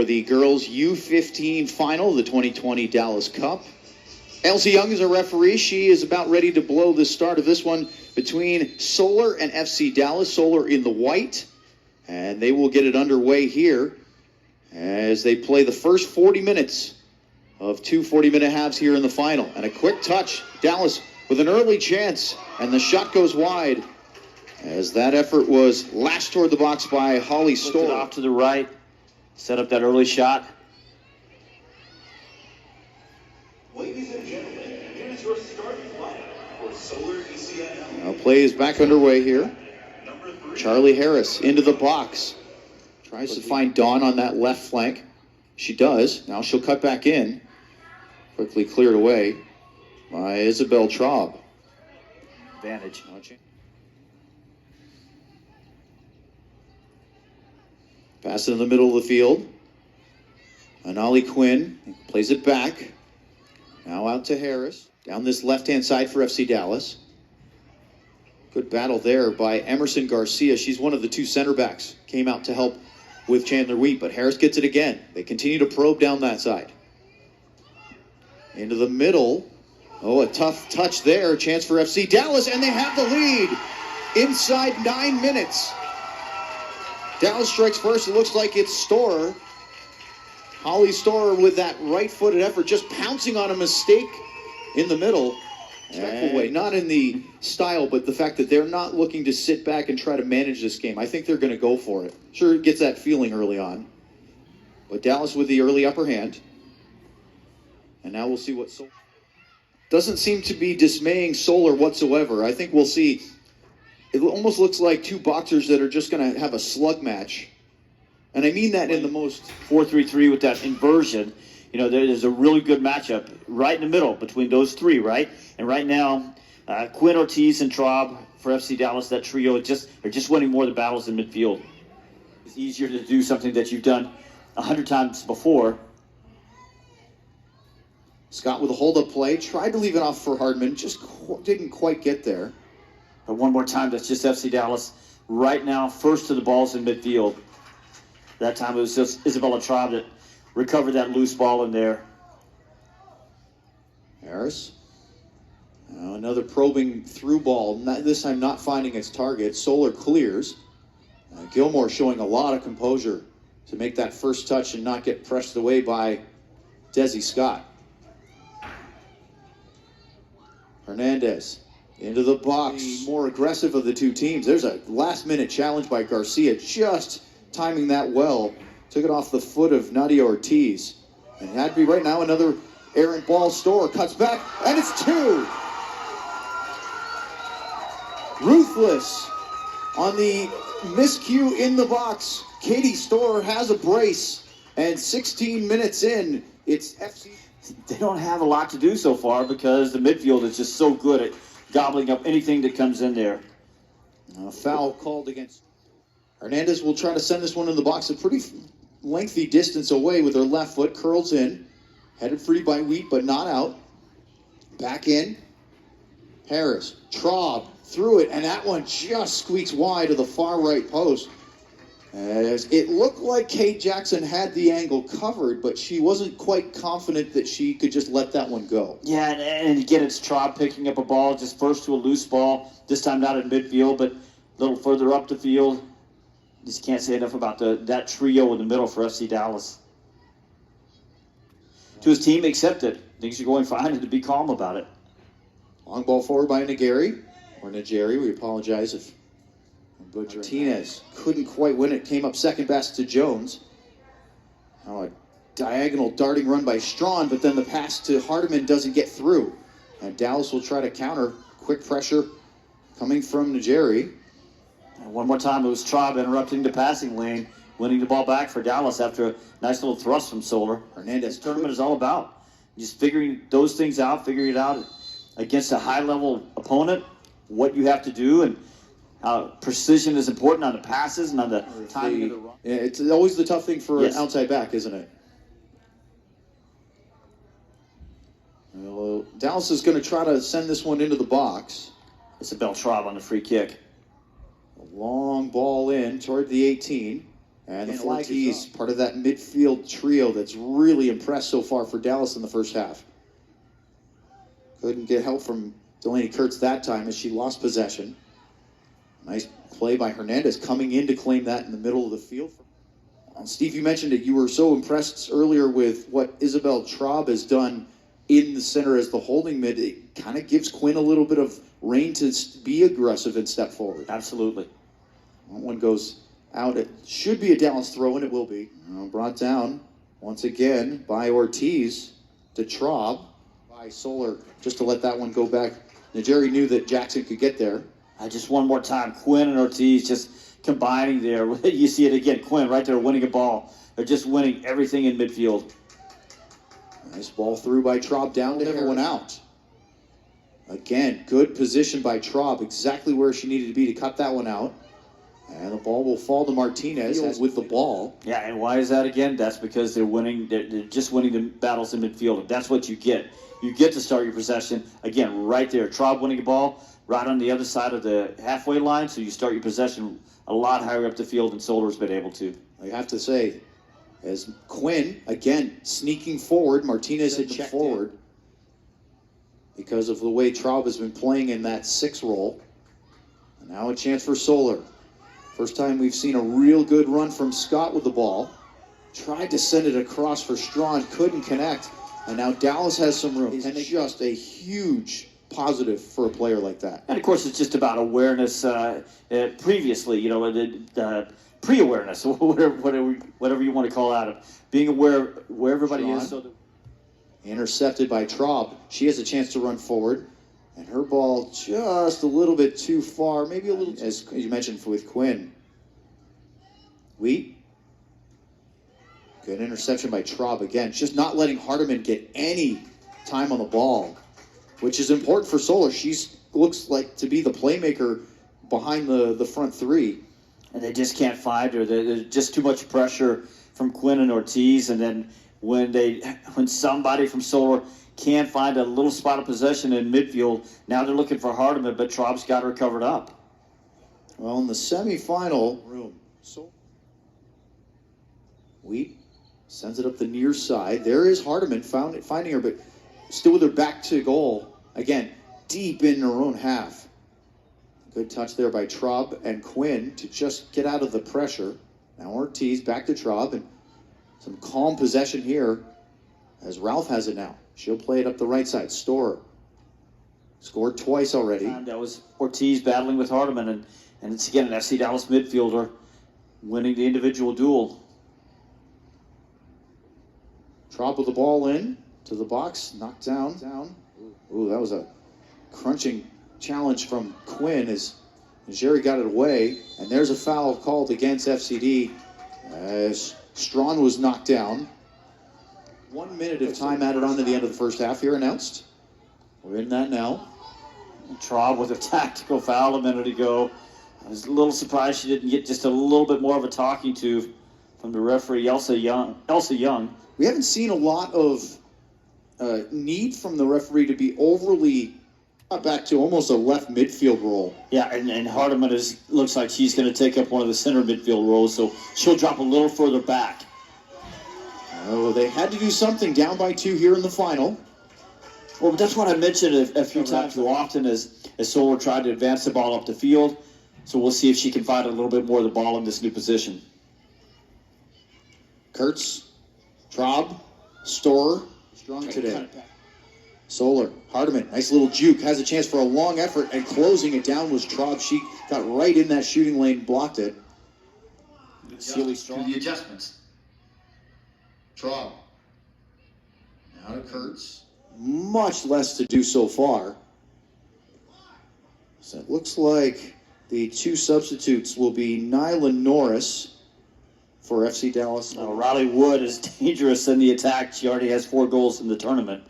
for the girls U15 final of the 2020 Dallas Cup. Elsie Young is a referee. She is about ready to blow the start of this one between Solar and FC Dallas. Solar in the white, and they will get it underway here as they play the first 40 minutes of two 40-minute halves here in the final. And a quick touch, Dallas with an early chance, and the shot goes wide as that effort was lashed toward the box by Holly Storr. Off to the right, set up that early shot. Ladies and gentlemen, here's your starting lineup for Solar ECNL. Now play is back underway here. Charlie Harris into the box. Tries to find Dawn on that left flank. She does. Now she'll cut back in. Quickly cleared away by Isabelle Traub. Advantage. Pass it in the middle of the field. Anali Quinn plays it back. Now out to Harris. Down this left-hand side for FC Dallas. Good battle there by Emerson Garcia. She's one of the two center backs. Came out to help with Chandler Wheat, but Harris gets it again. They continue to probe down that side. Into the middle. Oh, a tough touch there. Chance for FC Dallas, and they have the lead inside 9 minutes. Dallas strikes first. It looks like it's Storr. Holly Storr with that right-footed effort, just pouncing on a mistake in the middle. Way. Not in the style, but the fact that they're not looking to sit back and try to manage this game. I think they're going to go for it. Sure, it gets that feeling early on. But Dallas with the early upper hand. And now we'll see what Solar... Doesn't seem to be dismaying Solar whatsoever. I think we'll see... It almost looks like two boxers that are just going to have a slug match. And I mean that in the most... 4-3-3 with that inversion. You know, there's a really good matchup right in the middle between those three, right? And right now, Quinn, Ortiz, and Traub for FC Dallas, that trio, are just winning more of the battles in midfield. It's easier to do something that you've done 100 times before. Scott with a hold-up play. Tried to leave it off for Hardman. Just didn't quite get there. But one more time, that's just FC Dallas. Right now, first to the balls in midfield. That time it was just Isabelle Traub that recovered that loose ball in there. Harris. Now another probing through ball. This time not finding its target. Solar clears. Gilmore showing a lot of composure to make that first touch and not get pressed away by Desi Scott. Hernandez into the box. The more aggressive of the two teams. There's a last-minute challenge by Garcia. Just timing that well. Took it off the foot of Nadia Ortiz. And that'd be right now another errant ball. Storr cuts back, and it's two. Ruthless on the miscue in the box. Katie Storr has a brace, and 16 minutes in, it's FC. They don't have a lot to do so far because the midfield is just so good at gobbling up anything that comes in there. A foul called against. Hernandez will try to send this one in the box a pretty lengthy distance away with her left foot. Curls in. Headed free by Wheat, but not out. Back in. Harris. Traub through it, and that one just squeaks wide of the far right post. As it looked like Kate Jackson had the angle covered, but she wasn't quite confident that she could just let that one go. Yeah, and again, it's Traub picking up a ball, just first to a loose ball. This time not in midfield, but a little further up the field. Just can't say enough about that trio in the middle for FC Dallas. To his team, accepted. Things are going fine, and to be calm about it. Long ball forward by Nageri, or Najeri. We apologize if Martinez couldn't quite win it. Came up second best to Jones. Now a diagonal darting run by Strawn, but then the pass to Hardiman doesn't get through. And Dallas will try to counter. Quick pressure coming from Najeri. And one more time, it was Traub interrupting the passing lane, winning the ball back for Dallas after a nice little thrust from Solar. Hernandez. This tournament is all about just figuring those things out, figuring it out against a high-level opponent, what you have to do, and how precision is important on the passes and on the timing of the run. Yeah, it's always the tough thing for an outside back, isn't it? Well, Dallas is going to try to send this one into the box. Isabelle Traub on the free kick. A long ball in toward the 18. And the flag is part of that midfield trio that's really impressed so far for Dallas in the first half. Couldn't get help from Delaney Kurtz that time as she lost possession. Nice play by Hernandez coming in to claim that in the middle of the field. Steve, you mentioned that you were so impressed earlier with what Isabelle Traub has done in the center as the holding mid. It kind of gives Quinn a little bit of rein to be aggressive and step forward. Absolutely. That one goes out. It should be a Dallas throw, and it will be. Brought down once again by Ortiz to Traub. By Solar, just to let that one go back. Najeri knew that Jackson could get there. Just one more time, Quinn and Ortiz just combining there. You see it again, Quinn right there winning a ball. They're just winning everything in midfield. Nice ball through by Traub down to everyone out. Again, good position by Traub, exactly where she needed to be to cut that one out. And the ball will fall to Martinez with the ball. Yeah, and why is that again? That's because they're winning. They're just winning the battles in midfield. That's what you get. You get to start your possession again right there. Traub winning a ball right on the other side of the halfway line, so you start your possession a lot higher up the field than Solar's been able to. I have to say, as Quinn again sneaking forward, Martinez had checked forward because of the way Traub has been playing in that 6 role. And now a chance for Solar. First time we've seen a real good run from Scott with the ball. Tried to send it across for Strawn, couldn't connect. And now Dallas has some room. And it's just a huge positive for a player like that. And of course, it's just about awareness previously, pre-awareness, whatever you want to call it, being aware where everybody Strawn, is. So that intercepted by Traub. She has a chance to run forward. And her ball just a little bit too far, maybe a little, as you mentioned with Quinn. Wheat. Good interception by Traub again. Just not letting Hardiman get any time on the ball, which is important for Solar. She looks like to be the playmaker behind the front 3. And they just can't find her. There's just too much pressure from Quinn and Ortiz. And then when somebody from Solar can't find a little spot of possession in midfield, now they're looking for Hardiman, but Traub's got her covered up. Well, in the semifinal room, Wheat sends it up the near side. There is Hardiman finding her, but still with her back to goal. Again, deep in her own half. Good touch there by Traub and Quinn to just get out of the pressure. Now Ortiz back to Traub, and some calm possession here as Ralph has it now. She'll play it up the right side. Storer scored twice already. That was Ortiz battling with Hardiman, and it's again an FC Dallas midfielder winning the individual duel. Traub with the ball in to the box, knocked down. Ooh, that was a crunching challenge from Quinn as Jerry got it away, and there's a foul called against FCD as Strawn was knocked down. 1 minute of time added on to the end of the first half here announced. We're in that now. Traub with a tactical foul a minute ago. I was a little surprised she didn't get just a little bit more of a talking to from the referee, Elsa Young. We haven't seen a lot of need from the referee to be overly back to almost a left midfield role. Yeah, and Hardiman looks like she's going to take up one of the center midfield roles, so she'll drop a little further back. Oh, they had to do something, down by 2 here in the final. Well, that's what I mentioned a few times too often as Solar tried to advance the ball up the field. So we'll see if she can find a little bit more of the ball in this new position. Kurtz, Traub, Storer, strong today. Solar, Hardiman, nice little juke, has a chance for a long effort, and closing it down was Traub. She got right in that shooting lane, blocked it. Sealy strong. The adjustments. Traub. Now to Kurtz. Much less to do so far. So it looks like the 2 substitutes will be Nyla Norris for FC Dallas. Riley Wood is dangerous in the attack. She already has 4 goals in the tournament.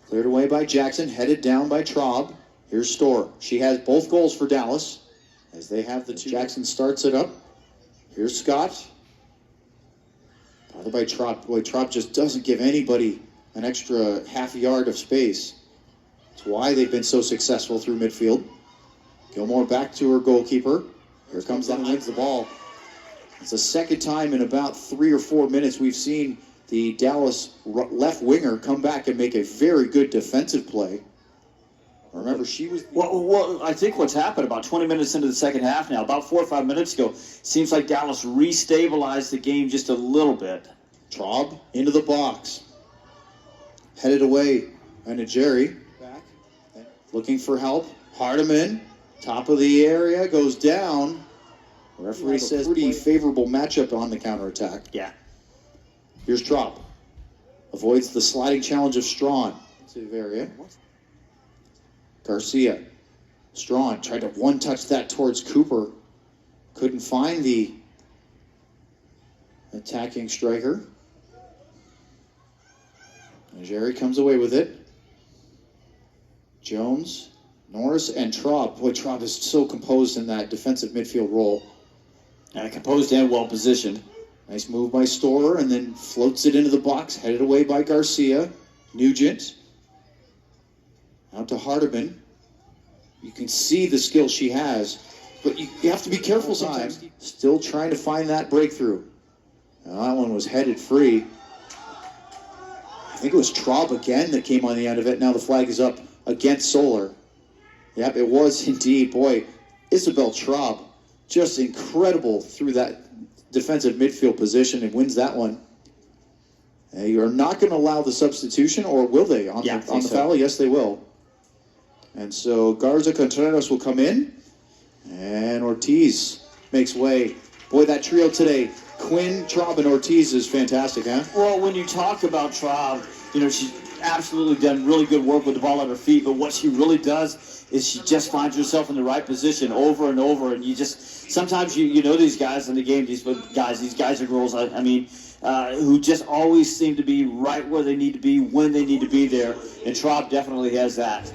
Cleared away by Jackson, headed down by Traub. Here's Storer. She has both goals for Dallas as they have the 2. Jackson starts it up. Here's Scott. Bothered by Traub. Boy, Traub just doesn't give anybody an extra half yard of space. That's why they've been so successful through midfield. Gilmore back to her goalkeeper. Here comes that, wins the ball. It's the second time in about 3 or 4 minutes we've seen the Dallas left winger come back and make a very good defensive play. Remember, she was... Well, I think what's happened about 20 minutes into the second half now, about 4 or 5 minutes ago, seems like Dallas restabilized the game just a little bit. Traub into the box. Headed away by Jerry. Back. Looking for help. Hardiman, top of the area, goes down. The referee says pretty favorable matchup on the counterattack. Yeah. Here's Traub. Avoids the sliding challenge of Strawn. Area. Garcia. Strawn tried to one-touch that towards Cooper. Couldn't find the attacking striker. And Jerry comes away with it. Jones, Norris, and Traub. Boy, Traub is so composed in that defensive midfield role. And composed and well positioned. Nice move by Storer, and then floats it into the box, headed away by Garcia. Nugent. Out to Hardiman. You can see the skill she has, but you have to be careful sometimes. Still trying to find that breakthrough. Now, that one was headed free. I think it was Traub again that came on the end of it. Now the flag is up against Solar. Yep, it was indeed. Boy, Isabelle Traub, just incredible through that defensive midfield position and wins that one. You are not going to allow the substitution, or will they on the foul? Yes, they will. And so Garza Contreras will come in, and Ortiz makes way. Boy, that trio today, Quinn, Traub, and Ortiz is fantastic, huh? Well, when you talk about Traub, she's absolutely done really good work with the ball at her feet, but what she really does is she just finds herself in the right position over and over, and you just, sometimes you know these guys in the game, these guys or girls, who just always seem to be right where they need to be, when they need to be there, and Traub definitely has that.